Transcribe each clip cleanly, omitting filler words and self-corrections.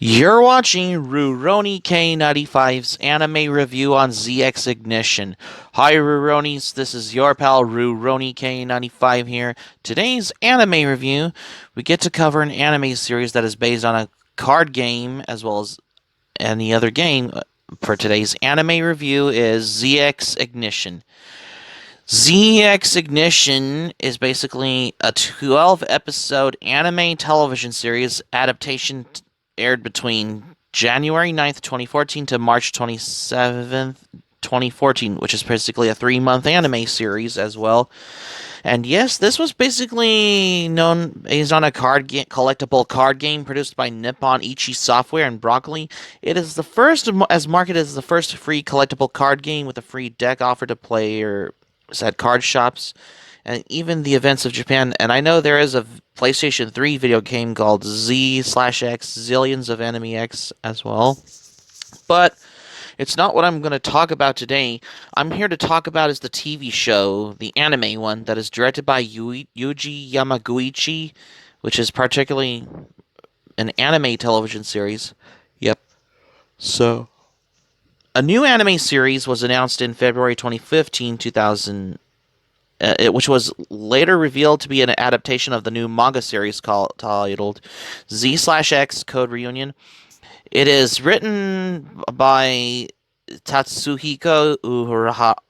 You're watching Rurouni K95's anime review on ZX Ignition. Hi Ruronis, this is your pal Rurouni K95 here. Today's anime review, we get to cover an anime series that is based on a card game as well as any other game. For today's anime review is ZX Ignition. ZX Ignition is basically a 12 episode anime television series adaptation aired between January 9th, 2014 to March 27th, 2014, which is basically a 3-month anime series as well. And yes, this was basically known based on a collectible card game produced by Nippon Ichi Software and Broccoli. It is the first, as marketed as the first free collectible card game with a free deck offered to players at card shops and even the events of Japan. And I know there is a PlayStation 3 video game called Z/X Zillions of Enemy X as well. But it's not what I'm going to talk about today. I'm here to talk about is the TV show, the anime one, that is directed by Yuji Yamaguchi, which is particularly an anime television series. Yep. So, a new anime series was announced in February 2015, which was later revealed to be an adaptation of the new manga series titled Z/X Code Reunion. It is written by Tatsuhiko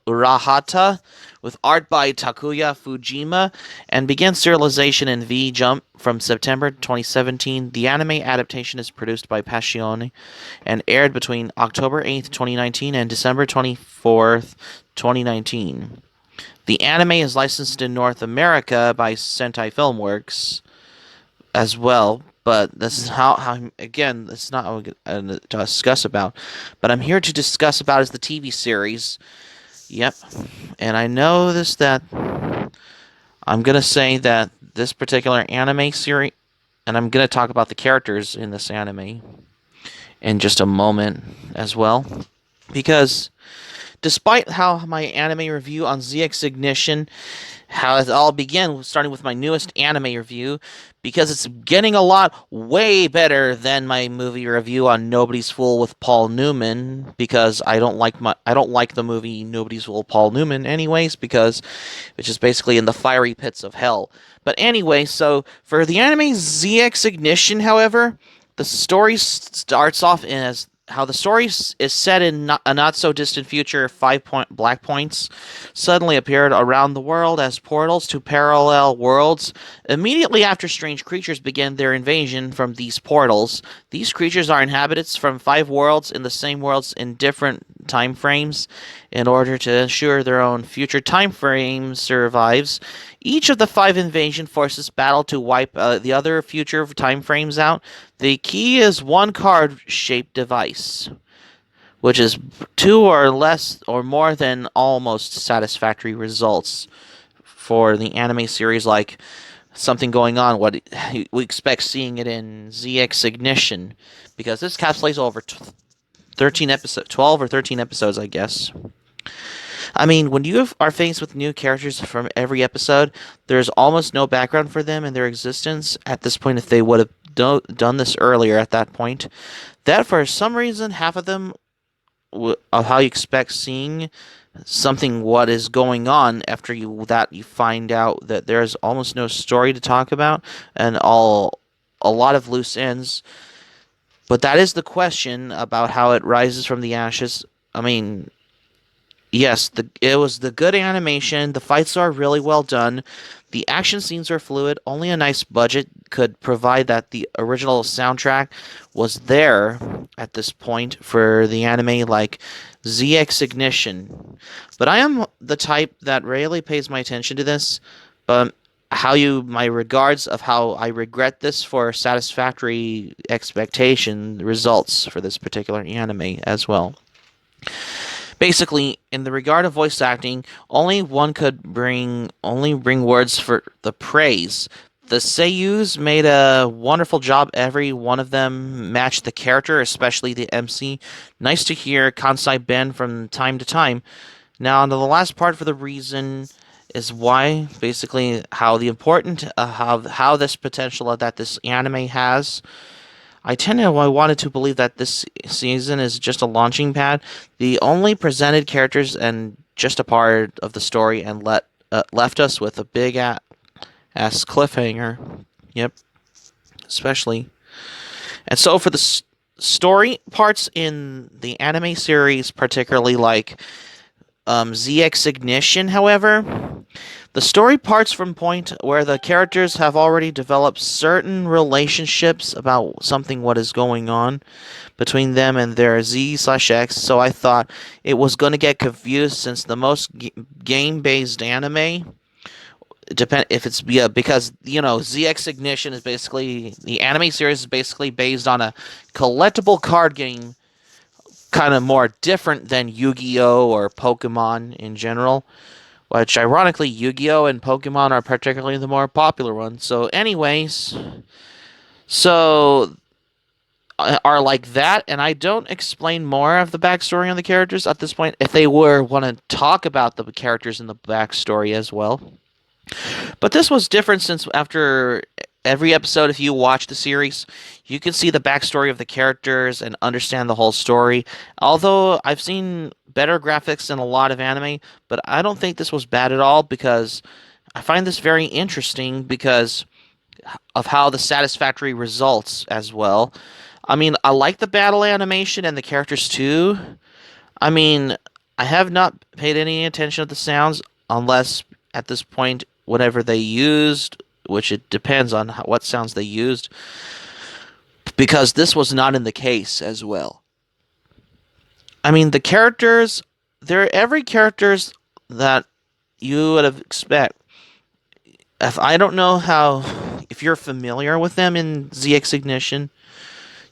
Urahata with art by Takuya Fujima and began serialization in V Jump from September 2017. The anime adaptation is produced by Passione and aired between October 8th, 2019 and December 24th, 2019. The anime is licensed in North America by Sentai Filmworks as well, but this is how again, this is not what we're going to discuss about. But I'm here to discuss about is the TV series. Yep, and I know that I'm going to say that this particular anime series, and I'm going to talk about the characters in this anime in just a moment as well, because despite how my anime review on ZX Ignition, how it all began, starting with my newest anime review, because it's getting a lot way better than my movie review on Nobody's Fool with Paul Newman, because I don't like the movie Nobody's Fool with Paul Newman anyways, because which is basically in the fiery pits of hell. But anyway, so for the anime ZX Ignition, however, the story starts off as how the story is set in a not so distant future. Black points suddenly appeared around the world as portals to parallel worlds. Immediately after strange creatures begin their invasion from these portals, these creatures are inhabitants from 5 worlds in the same worlds in different time frames. In order to ensure their own future time frame survives, each of the 5 invasion forces battle to wipe the other future time frames out. The key is one card-shaped device, which is 2 or less or more than almost satisfactory results for the anime series, like something going on. What we expect seeing it in ZX Ignition, because this capsulates over 13 episodes, 12 or 13 episodes, I guess. I mean, when you are faced with new characters from every episode, there's almost no background for them and their existence at this point if they would have done this earlier at that point. That, for some reason, half of them, of how you expect seeing something what is going on after you find out that there's almost no story to talk about and a lot of loose ends. But that is the question about how it rises from the ashes. I mean, yes, it was the good animation. The fights are really well done. The action scenes are fluid. Only a nice budget could provide that. The original soundtrack was there at this point for the anime like ZX Ignition. But I am the type that rarely pays my attention to this. But my regards of how I regret this for satisfactory expectation results for this particular anime as well. Basically, in the regard of voice acting, only bring words for the praise. The seiyus made a wonderful job. Every one of them matched the character, especially the MC. Nice to hear Kansai Ben from time to time. Now, to the last part for the reason is why, basically, how the important how this potential that this anime has. I wanted to believe that this season is just a launching pad. The only presented characters and just a part of the story and left us with a big ass cliffhanger. Yep, especially. And so for the story parts in the anime series, particularly like ZX Ignition, however, the story parts from point where the characters have already developed certain relationships about something what is going on between them and their Z slash X. So I thought it was going to get confused since the most game based anime depend if it's yeah because ZX Ignition is basically the anime series is basically based on a collectible card game, kind of more different than Yu-Gi-Oh or Pokemon in general. Which ironically, Yu-Gi-Oh and Pokemon are particularly the more popular ones. So, anyways, so are like that, and I don't explain more of the backstory on the characters at this point. If they were want to talk about the characters in the backstory as well, but this was different since after every episode, if you watch the series, you can see the backstory of the characters and understand the whole story. Although I've seen better graphics in a lot of anime, but I don't think this was bad at all because I find this very interesting because of how the satisfactory results as well. I mean, I like the battle animation and the characters too. I mean, I have not paid any attention to the sounds unless at this point, whatever they used, which it depends on what sounds they used, because this was not in the case as well. I mean, the characters, they're every characters that you would have expect. If I don't know how, if you're familiar with them in ZX Ignition,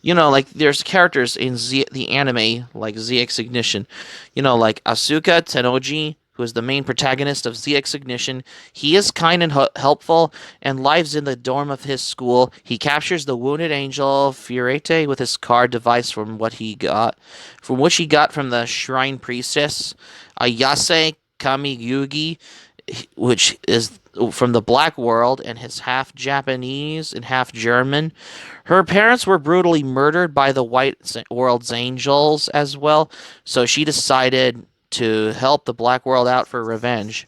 like there's characters in the anime like ZX Ignition, like Asuka Tenoji, who is the main protagonist of ZX Ignition. He is kind and helpful and lives in the dorm of his school. He captures the wounded angel Fiorete with his card device from which he got from the shrine priestess Ayase Kamiyugi, which is from the Black World and is half Japanese and half German. Her parents were brutally murdered by the White World's angels as well, so she decided to help the Black World out for revenge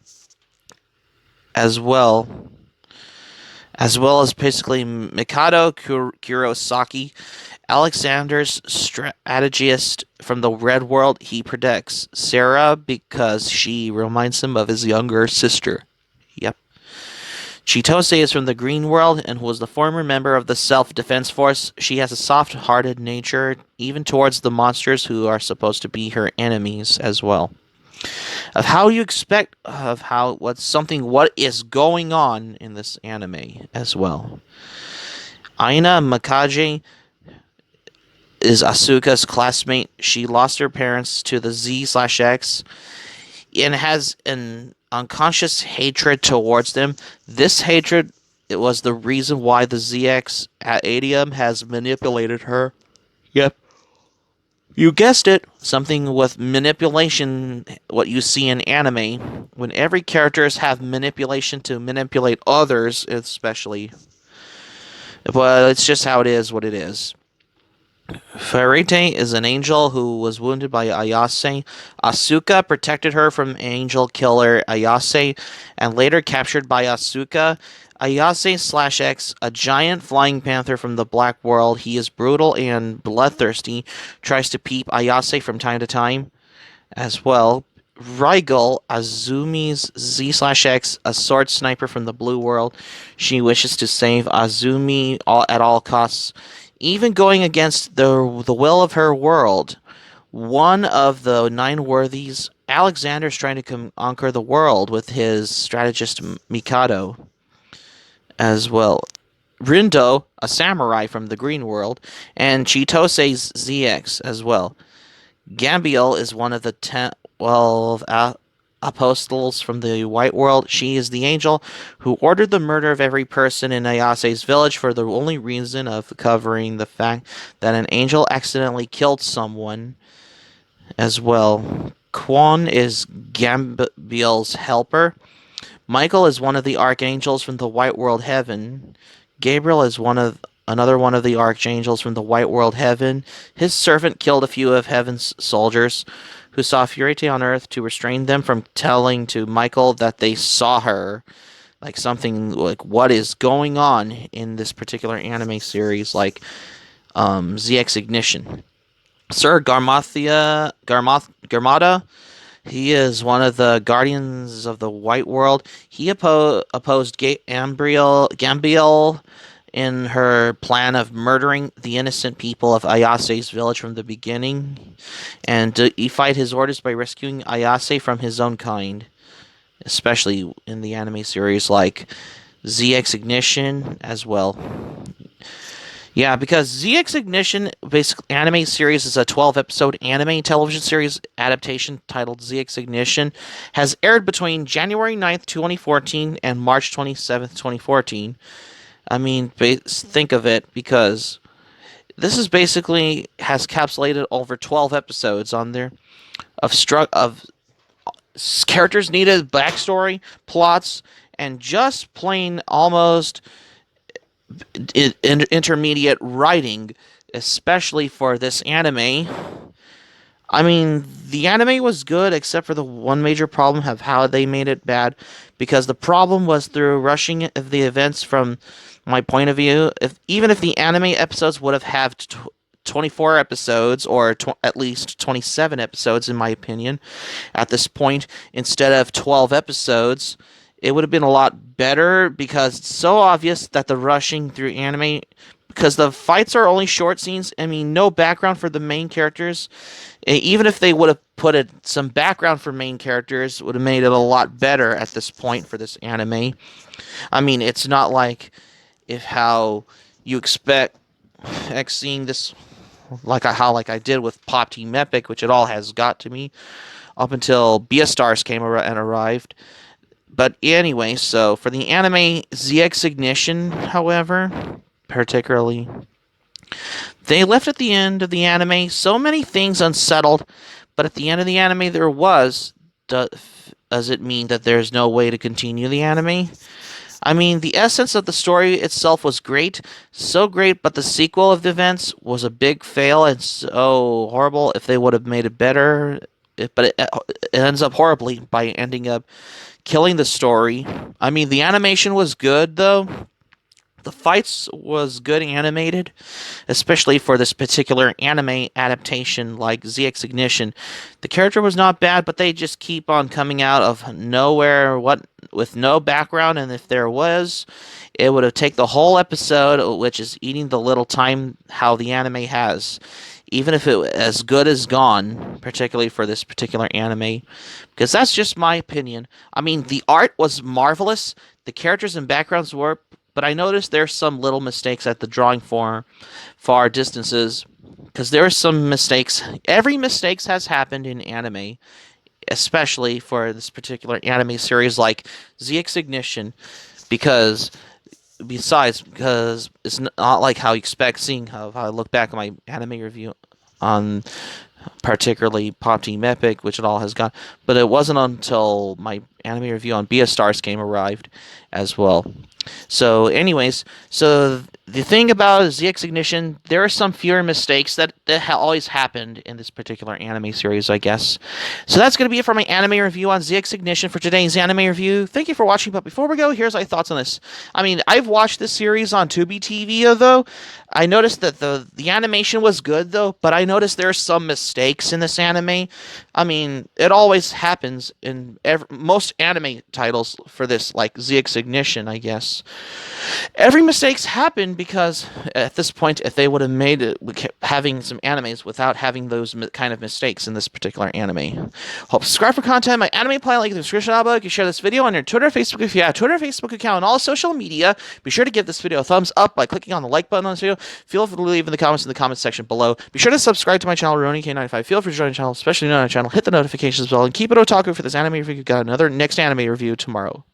as well. As well as basically Mikado Kurosaki, Alexander's strategist from the Red World. He protects Sarah because she reminds him of his younger sister. Yep. Chitose is from the Green World and was the former member of the Self-Defense Force. She has a soft-hearted nature, even towards the monsters who are supposed to be her enemies as well. Of how you expect of how what is going on in this anime as well. Aina Makaje is Asuka's classmate. She lost her parents to the Z/X and has an unconscious hatred towards them. This hatred, it was the reason why the ZX at Adium has manipulated her. Yep. You guessed it, something with manipulation, what you see in anime, when every characters have manipulation to manipulate others, especially. But it's just how it is, what it is. Ferrite is an angel who was wounded by Ayase. Asuka protected her from angel killer Ayase and later captured by Asuka. Ayase/X, a giant flying panther from the Black World. He is brutal and bloodthirsty, tries to peep Ayase from time to time as well. Rigel, Azumi's Z/X, a sword sniper from the Blue World. She wishes to save Azumi at all costs, even going against the will of her world. One of the nine worthies, Alexander's trying to conquer the world with his strategist Mikado as well. Rindo, a samurai from the Green World, and Chitose's ZX as well. Gambiel is one of the 12 apostles from the White World. She is the angel who ordered the murder of every person in Ayase's village for the only reason of covering the fact that an angel accidentally killed someone as well. Quan is Gambiel's helper. Michael is one of the archangels from the White World Heaven. Gabriel is one of another one of the archangels from the White World Heaven. His servant killed a few of Heaven's soldiers who saw Furite on Earth to restrain them from telling to Michael that they saw her. Like something like what is going on in this particular anime series, like ZX Ignition. Sir Garmada, he is one of the guardians of the White World. He opposed Gambiel in her plan of murdering the innocent people of Ayase's village from the beginning, and defied his orders by rescuing Ayase from his own kind, especially in the anime series like ZX Ignition as well. Yeah, because ZX Ignition, basic anime series, is a 12-episode anime television series adaptation titled ZX Ignition, has aired between January 9th, 2014 and March 27th, 2014. I mean, think of it, because this is basically has capsulated over 12 episodes on there of characters needed backstory, plots, and just plain almost intermediate writing, especially for this anime. I mean, the anime was good, except for the one major problem of how they made it bad, because the problem was through rushing of the events. From my point of view, even if the anime episodes would have had 24 episodes, or at least 27 episodes, in my opinion, at this point, instead of 12 episodes, it would have been a lot better, because it's so obvious that the rushing through anime, because the fights are only short scenes. I mean, no background for the main characters. Even if they would have put some background for main characters, would have made it a lot better at this point for this anime. I mean, it's not like if how you expect seeing this, like I did with Pop Team Epic, which it all has got to me up until Beastars came and arrived. But anyway, so for the anime ZX Ignition, however, particularly, they left at the end of the anime so many things unsettled, but at the end of the anime there was. Does it mean that there's no way to continue the anime? I mean, the essence of the story itself was great, so great, but the sequel of the events was a big fail and so horrible. If they would have made it better, but it ends up horribly by ending up killing the story. I mean, the animation was good, though. The fights was good animated, especially for this particular anime adaptation like ZX Ignition. The character was not bad, but they just keep on coming out of nowhere with no background, and if there was, it would have taken the whole episode, which is eating the little time how the anime has. Even if it was as good as gone, particularly for this particular anime, because that's just my opinion. I mean, the art was marvelous, the characters and backgrounds were, but I noticed there's some little mistakes at the drawing for far distances, because there are some mistakes. Every mistake has happened in anime, especially for this particular anime series like ZX Ignition, because it's not like how you expect, seeing how I look back at my anime review on particularly Pop Team Epic, which it all has gone, but it wasn't until my anime review on Beastars arrived as well. So anyways, so the thing about ZX Ignition, there are some fewer mistakes that always happened in this particular anime series, I guess. So that's going to be it for my anime review on ZX Ignition for today's anime review. Thank you for watching, but before we go, here's my thoughts on this. I mean, I've watched this series on Tubi TV, though. I noticed that the animation was good, though, but I noticed there are some mistakes in this anime. I mean, it always happens in most anime titles for this, like ZX Ignition, I guess. Every mistakes happen because at this point, if they would have made it having some animes without having those kind of mistakes in this particular anime. Hope subscribe for content. My anime plan link in the description below. You can share this video on your Twitter, Facebook if you have a Twitter, Facebook account, and all social media. Be sure to give this video a thumbs up by clicking on the like button on this video. Feel free to leave in the comments section below. Be sure to subscribe to my channel, RoniK95. Feel free to join the channel, especially on my channel. Hit the notifications bell and keep it otaku for this anime review. We've got another next anime review tomorrow.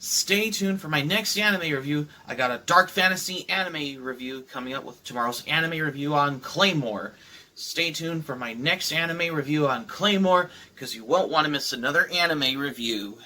Stay tuned for my next anime review. I got a dark fantasy anime review coming up with tomorrow's anime review on Claymore. Stay tuned for my next anime review on Claymore, because you won't want to miss another anime review.